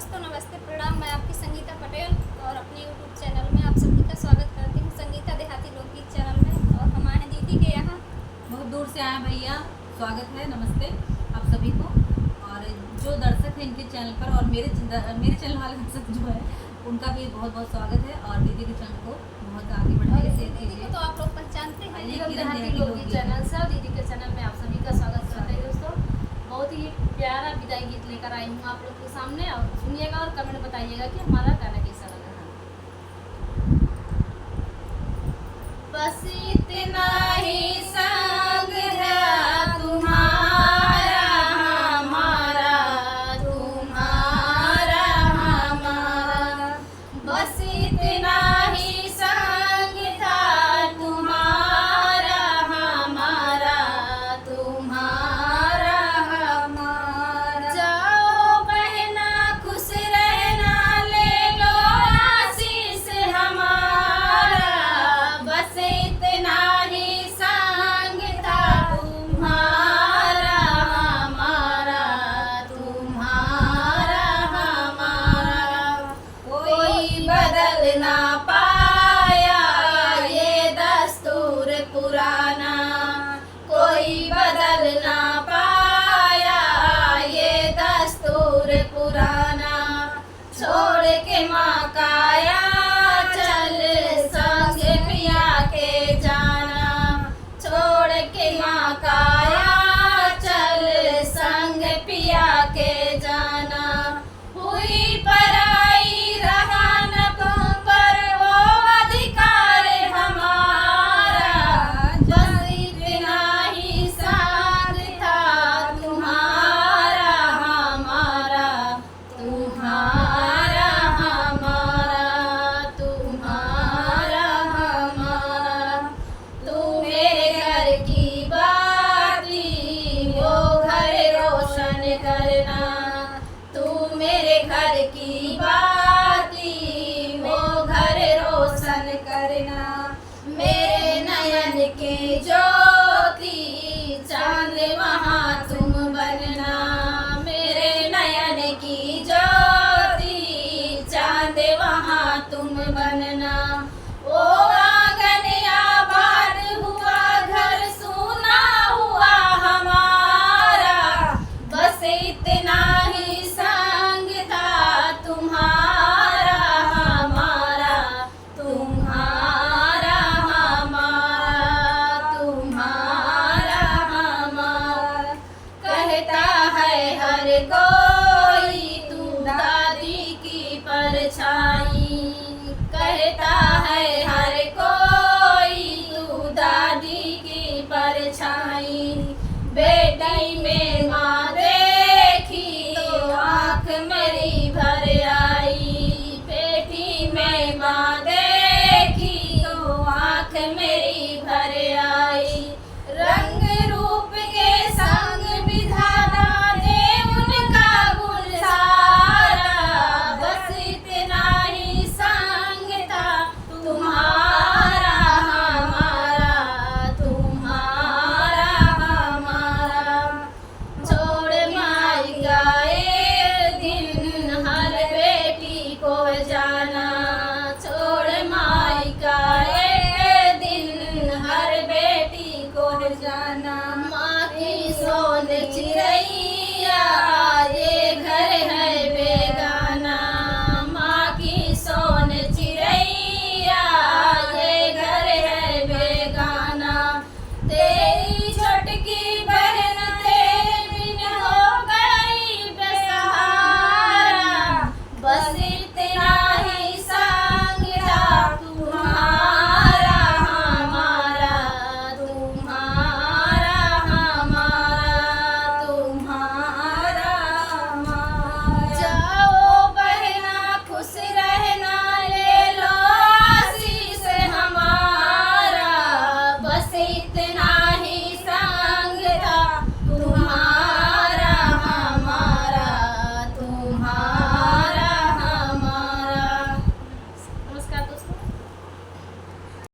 दोस्तों नमस्ते प्रणाम। मैं आपकी संगीता पटेल और अपने यूट्यूब चैनल में आप सभी का स्वागत करती हूँ, संगीता देहाती लोकगीत चैनल में। और हम आए हैं दीदी के यहाँ, बहुत दूर से आए भैया, स्वागत है, नमस्ते आप सभी को। और जो दर्शक हैं इनके चैनल पर और मेरे चैनल वाले दर्शक जो है उनका भी बहुत बहुत स्वागत है। और दीदी के चैनल को बहुत आगे बढ़ाइए, शेयर दीदी कीजिए। को तो आप लोग पहचानते हैं किरण देहाती देहाती लोकगीत चैनल से और दीदी के चैनल में आप सभी का स्वागत करते हैं दोस्तों। बहुत ही प्यारा विदाई गीत लेकर आई हूँ आप लोग के सामने, और सुनिएगा और कमेंट बताइएगा कि हमारा गाना कैसा लगा। बस इतना ही संग है तुम्हारा हमारा, तुम्हारा हमारा, बस इतना ही संग था तुम्हारा हमारा, तुम्हारा हमारा। जाओ बहना खुश रहना, ले लो आशीष हमारा, बस इतना ही संग था तुम्हारा हमारा, तुम्हारा हमारा। कोई बदल ना पाया ये दस्तूर पुराना, कोई बदल ना पाया ये दस्तूर पुराना। छोड़ के माँ काया चल संग पिया के जाना, छोड़ के माँ काया चल संग पिया के जाना। हुई पराई रहा न तुम पर वो अधिकार हमारा, बस इतना ही साथ था तुम्हारा हमारा, तुम्हारा हमारा, तुम्हारा हमारा। तू मेरे घर की बाती वो घर रोशन करना, तू मेरे घर की बात